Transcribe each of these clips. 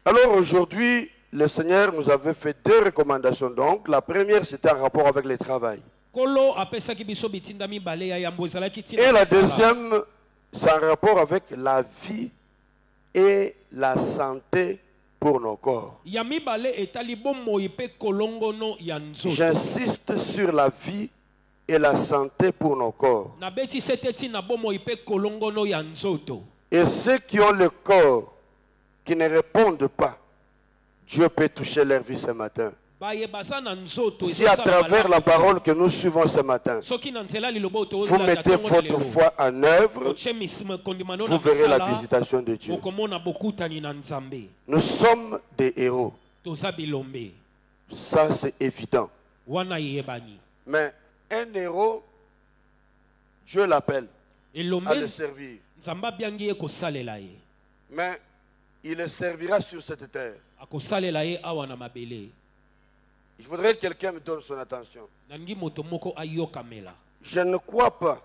Alors aujourd'hui, le Seigneur nous avait fait deux recommandations. Donc, la première, c'était en rapport avec le travail. Et la deuxième, c'est en rapport avec la vie et la santé pour nos corps. J'insiste sur la vie et la santé pour nos corps. Et ceux qui ont le corps qui ne répondent pas, Dieu peut toucher leur vie ce matin. Si à travers la parole que nous suivons ce matin, vous mettez votre foi en œuvre, vous verrez la visitation de Dieu. Nous sommes des héros. Ça, c'est évident. Mais un héros, Dieu l'appelle à le servir. Mais il le servira sur cette terre. Il faudrait que quelqu'un me donne son attention. Je ne crois pas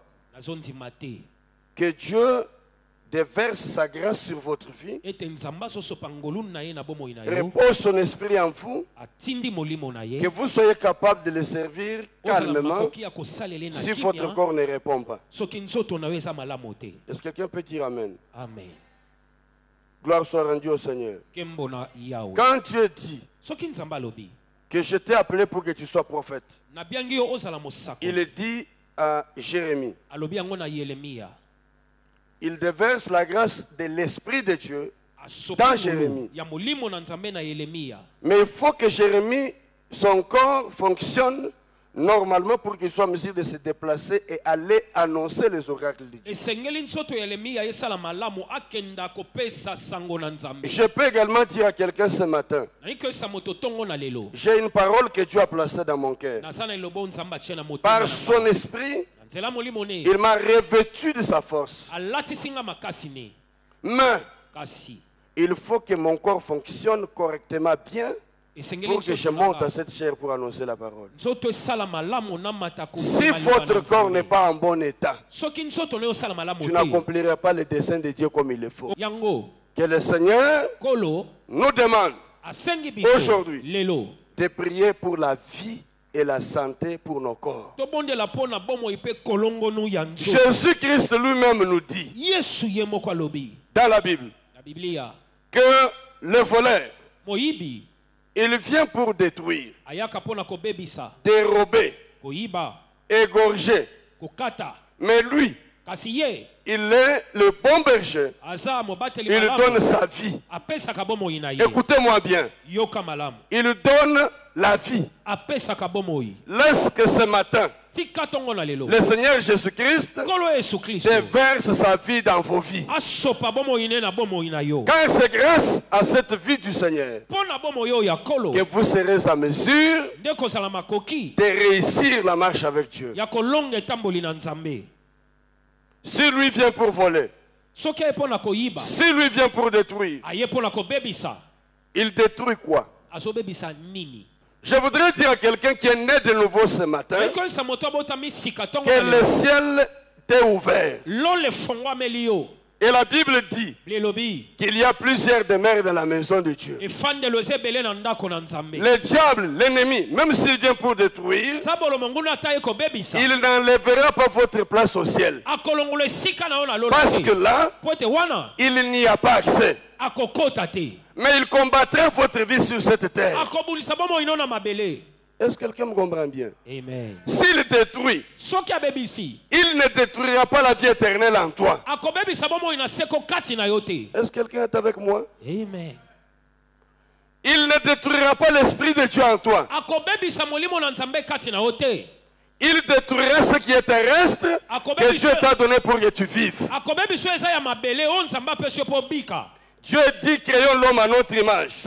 que Dieu déverse sa grâce sur votre vie, repose son esprit en vous, que vous soyez capable de le servir calmement si votre corps ne répond pas. Est-ce que quelqu'un peut dire Amen? Amen. Gloire soit rendue au Seigneur. Quand Dieu dit que je t'ai appelé pour que tu sois prophète, il dit à Jérémie, il déverse la grâce de l'Esprit de Dieu dans Jérémie. Mais il faut que Jérémie, son corps fonctionne normalement pour qu'il soit en mesure de se déplacer et aller annoncer les oracles de Dieu. Je peux également dire à quelqu'un ce matin, j'ai une parole que Dieu a placée dans mon cœur. Par son esprit, il m'a revêtu de sa force. Mais il faut que mon corps fonctionne correctement bien pour que je monte à cette chair pour annoncer la parole. Si votre corps n'est pas en bon état, tu n'accompliras pas les desseins de Dieu comme il le faut. Que le Seigneur nous demande aujourd'hui de prier pour la vie et la santé pour nos corps. Jésus-Christ lui-même nous dit dans la Bible que le voleur, il vient pour détruire, dérober, égorger. Mais lui, il est le bon berger. Il donne sa vie. Écoutez-moi bien. Il donne la vie. Laisse que ce matin, le Seigneur Jésus-Christ déverse sa vie dans vos vies. Car c'est grâce à cette vie du Seigneur que vous serez en mesure de réussir la marche avec Dieu. Si lui vient pour voler, si lui vient pour détruire, il détruit quoi? Je voudrais dire à quelqu'un qui est né de nouveau ce matin que le ciel est ouvert. Et la Bible dit qu'il y a plusieurs demeures dans la maison de Dieu. Le diable, l'ennemi, même s'il vient pour détruire, il n'enlèvera pas votre place au ciel. Parce que là, il n'y a pas accès. Mais il combattra votre vie sur cette terre. Est-ce que quelqu'un me comprend bien? Amen. S'il détruit, il ne détruira pas la vie éternelle en toi. Est-ce que quelqu'un est avec moi? Amen. Il ne détruira pas l'Esprit de Dieu en toi. Il détruira ce qui est terrestre que Dieu t'a donné pour que tu vives. Dieu dit créons l'homme à notre image.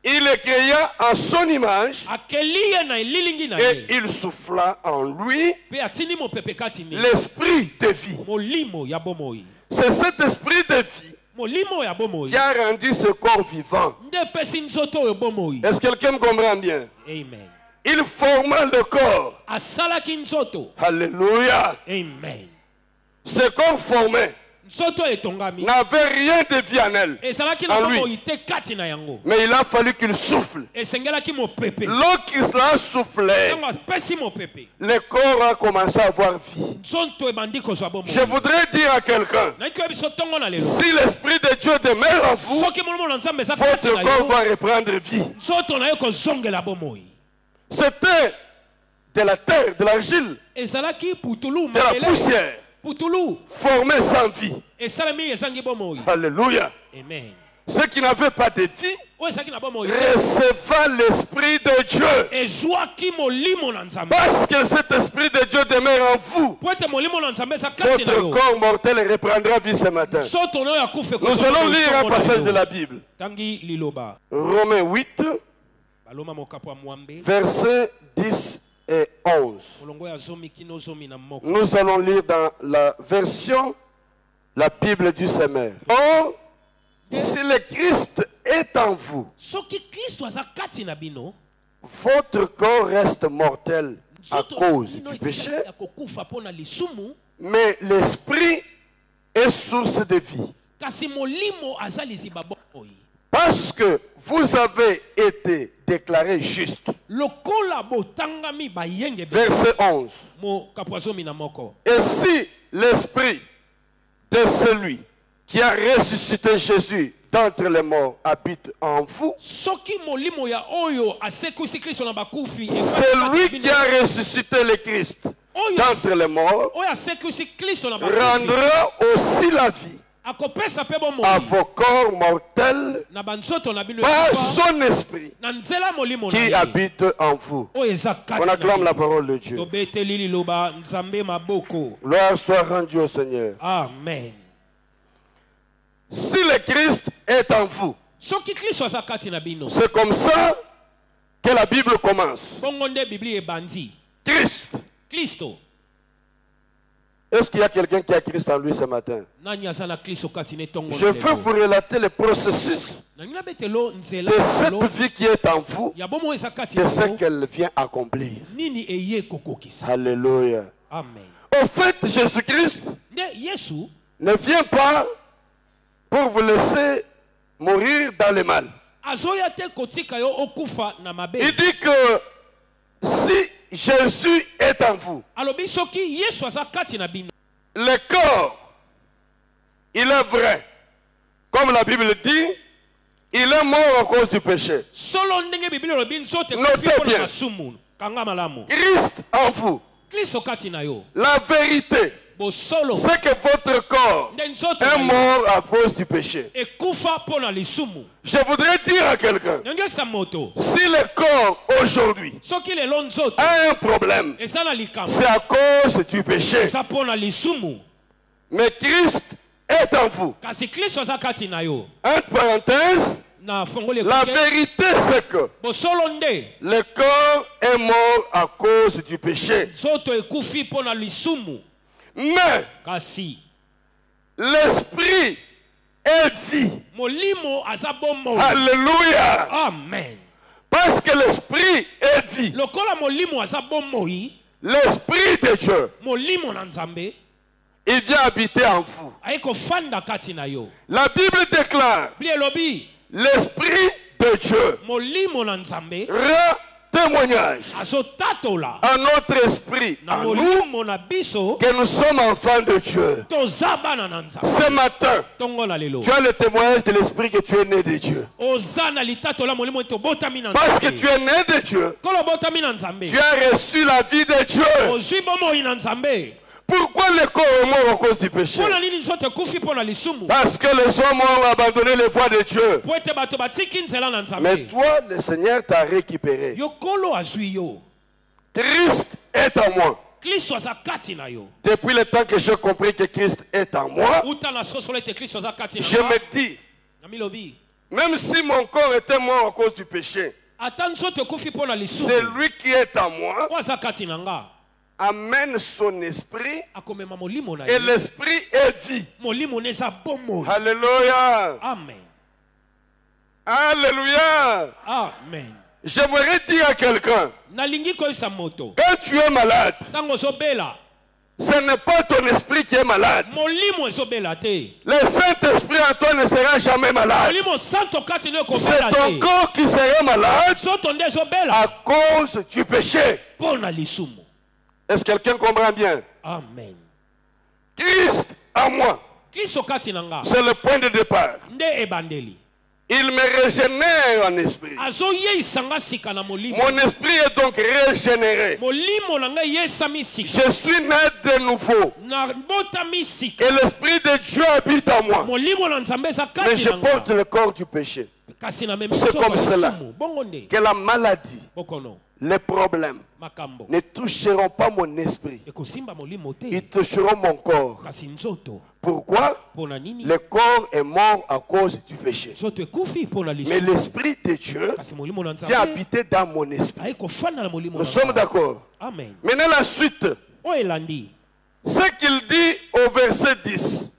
Il le créa en son image et il souffla en lui l'esprit de vie. C'est cet esprit de vie qui a rendu ce corps vivant. Est-ce que quelqu'un me comprend bien? Amen. Il forma le corps. Alléluia. Amen. Ce corps formé n'avait rien de vie en elle, en lui. Mais il a fallu qu'il souffle. L'eau qui a soufflé, le corps a commencé à avoir vie. Je voudrais dire à quelqu'un, si l'Esprit de Dieu demeure en vous, votre corps doit reprendre vie. C'était de la terre, de l'argile, de la poussière, formée sans vie. Alléluia. Amen. Ceux qui n'avaient pas de vie recevaient l'Esprit de Dieu. Parce que cet Esprit de Dieu demeure en vous, votre corps mortel reprendra vie ce matin. Nous allons lire un passage de la Bible. Romains 8, versets 10 et 11. Nous allons lire dans la version, la Bible du Semeur. Or, si le Christ est en vous, votre corps reste mortel à cause du péché, mais l'esprit est source de vie. Parce que vous avez été déclaré juste. Verset 11. Et si l'esprit de celui qui a ressuscité Jésus d'entre les morts habite en vous, celui qui a ressuscité le Christ d'entre les morts rendra aussi la vie à vos corps mortels par son esprit qui habite en vous. On acclame la parole de Dieu. Gloire soit rendue au Seigneur. Amen. Si le Christ est en vous, c'est comme ça que la Bible commence. Christ. Est-ce qu'il y a quelqu'un qui a Christ en lui ce matin? Je veux vous relater le processus de cette vie qui est en vous, de ce qu'elle vient accomplir. Alléluia. Amen. Au fait, Jésus-Christ ne vient pas pour vous laisser mourir dans le mal. Il dit que si Jésus est en vous, le corps, il est vrai. Comme la Bible dit, il est mort à cause du péché. Notez bien. Christ en vous. La vérité, c'est que votre corps est mort à cause du péché. Je voudrais dire à quelqu'un, si le corps aujourd'hui a un problème, c'est à cause du péché. Mais Christ est en vous. Entre parenthèses, la vérité c'est que le corps est mort à cause du péché. Mais l'esprit est vie. Alléluia. Amen. Parce que l'esprit est vie. L'esprit de Dieu, il vient habiter en vous. La Bible déclare, l'esprit de Dieu rend témoignage à notre esprit, à nous, que nous sommes enfants de Dieu. Ce matin, tu as le témoignage de l'esprit que tu es né de Dieu. Parce que tu es né de Dieu, tu as reçu la vie de Dieu. Pourquoi le corps est mort à cause du péché? Parce que les hommes ont abandonné les voies de Dieu. Mais toi, le Seigneur t'a récupéré. Christ est en moi. Depuis le temps que j'ai compris que Christ est en moi, je me dis, même si mon corps était mort à cause du péché, c'est lui qui est en moi amène son esprit et l'esprit est vie. Alléluia. Amen. Alléluia. Amen. J'aimerais dire à quelqu'un, quand tu es malade, Ce n'est pas ton esprit qui est malade. Le Saint-Esprit en toi ne sera jamais malade. C'est ton corps qui sera malade à cause du péché. Est-ce que quelqu'un comprend bien? Amen. Christ en moi, c'est le point de départ. Il me régénère en esprit. Mon esprit est donc régénéré. Je suis né de nouveau. Et l'esprit de Dieu habite en moi. Mais je porte le corps du péché. C'est comme cela que la maladie, les problèmes ne toucheront pas mon esprit. Ils toucheront mon corps. Pourquoi? Le corps est mort à cause du péché. Mais l'esprit de Dieu vient habiter dans mon esprit. Nous sommes d'accord? Maintenant la suite. Ce qu'il dit au verset 10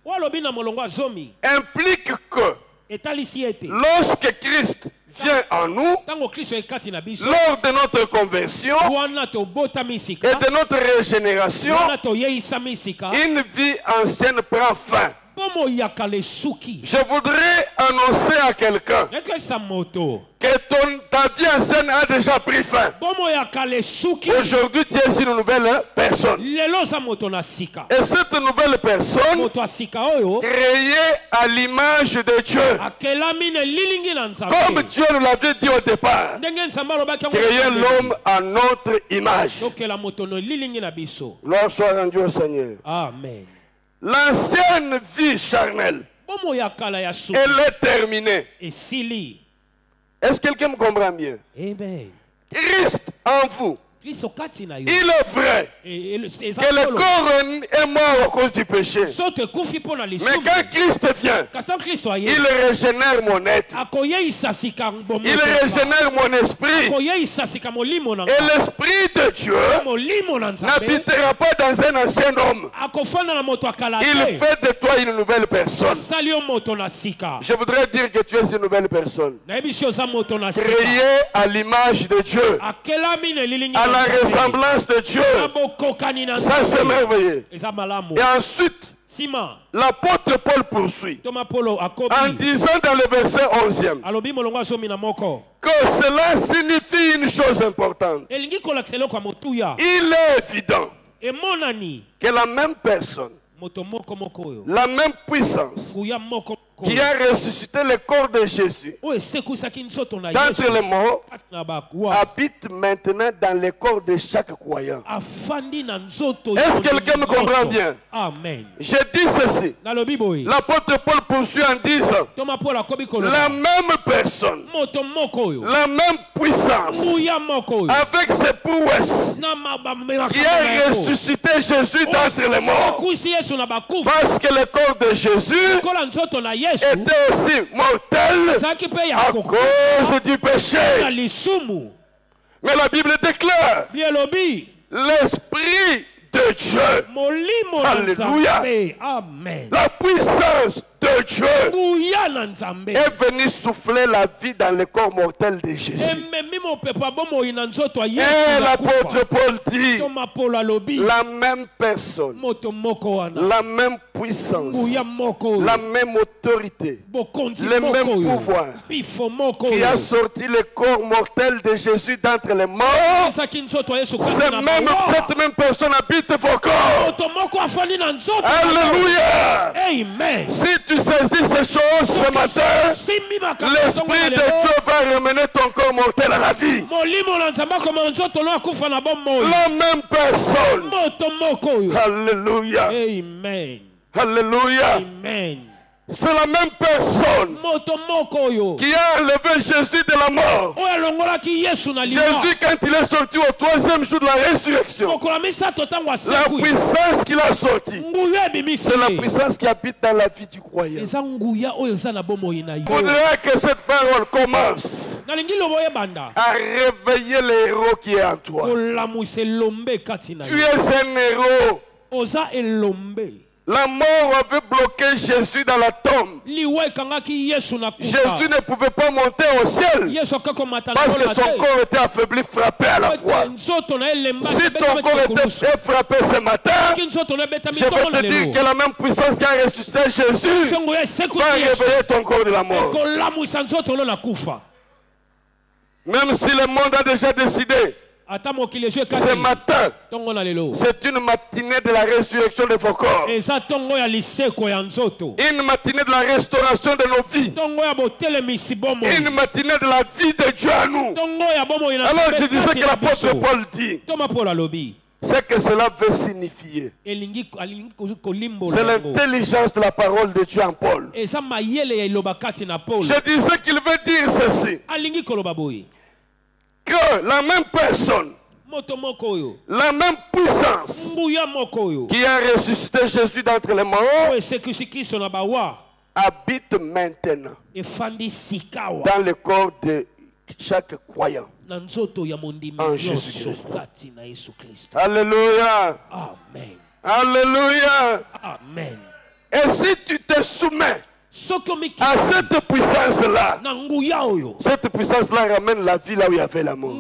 implique que lorsque Christ vient en nous, lors de notre conversion et de notre régénération, une vie ancienne prend fin. Je voudrais annoncer à quelqu'un que ta vie ancienne a déjà pris fin. Aujourd'hui, tu es une nouvelle personne. Et cette nouvelle personne, créée à l'image de Dieu, comme Dieu nous l'avait dit au départ, créer l'homme à notre image. Gloire soit rendue au Seigneur. Amen. L'ancienne vie charnelle, elle est terminée. Est-ce que quelqu'un me comprend bien? Christ en vous, il est vrai que le corps est mort à cause du péché. Mais quand Christ vient, il régénère mon être. Il régénère mon esprit. Et l'esprit de Dieu n'habitera pas dans un ancien homme. Il fait de toi une nouvelle personne. Je voudrais dire que tu es une nouvelle personne. Créée à l'image de Dieu. À la ressemblance de Dieu. Ça c'est merveilleux. Et ensuite, l'apôtre Paul poursuit en disant dans le verset 11e que cela signifie une chose importante. Il est évident que la même personne, la même puissance qui a ressuscité le corps de Jésus d'entre les morts habite maintenant dans le corps de chaque croyant. Est-ce que quelqu'un me comprend bien? Amen. Je dis ceci. L'apôtre Paul poursuit en disant la même personne, la même puissance avec ses prouesses qui a ressuscité Jésus d'entre les morts, parce que le corps de Jésus était aussi mortel à cause du péché. Mais la Bible déclare l'Esprit de Dieu, alléluia, la puissance de Dieu est venu souffler la vie dans le corps mortel de Jésus. Et l'apôtre Paul dit la même personne, la même puissance, la même autorité, le même pouvoir qui a sorti le corps mortel de Jésus d'entre les morts, cette même personne habite vos corps. Alléluia. Amen. Si tu saisis ces choses ce matin, l'Esprit de Dieu va ramener ton corps mortel à la vie. La même personne. Alléluia. Amen. Alléluia. Amen. C'est la même personne qui a enlevé Jésus de la mort. Jésus, quand il est sorti au 3e jour de la résurrection, la puissance qu'il a sortie, c'est la puissance qui habite dans la vie du croyant. Il faudrait que cette parole commence à réveiller le héros qui est en toi. Tu es un héros. La mort avait bloqué Jésus dans la tombe. Jésus ne pouvait pas monter au ciel parce que son corps était affaibli, frappé à la croix. Si ton corps était frappé ce matin, je vais te dire que la même puissance qui a ressuscité Jésus va réveiller ton corps de la mort. Même si le monde a déjà décidé, ce matin, c'est une matinée de la résurrection de vos corps. Une matinée de la restauration de nos vies. Une matinée de la vie de Dieu à nous. Alors je disais que l'apôtre Paul dit, c'est que cela veut signifier. C'est l'intelligence de la parole de Dieu en Paul. Je disais qu'il veut dire ceci. Que la même personne, la même puissance qui a ressuscité Jésus d'entre les morts habite maintenant dans le corps de chaque croyant en Jésus-Christ. Alléluia. Amen. Alléluia. Amen. Et si tu te soumets à cette puissance-là, cette puissance-là ramène la vie là où il y avait la mort.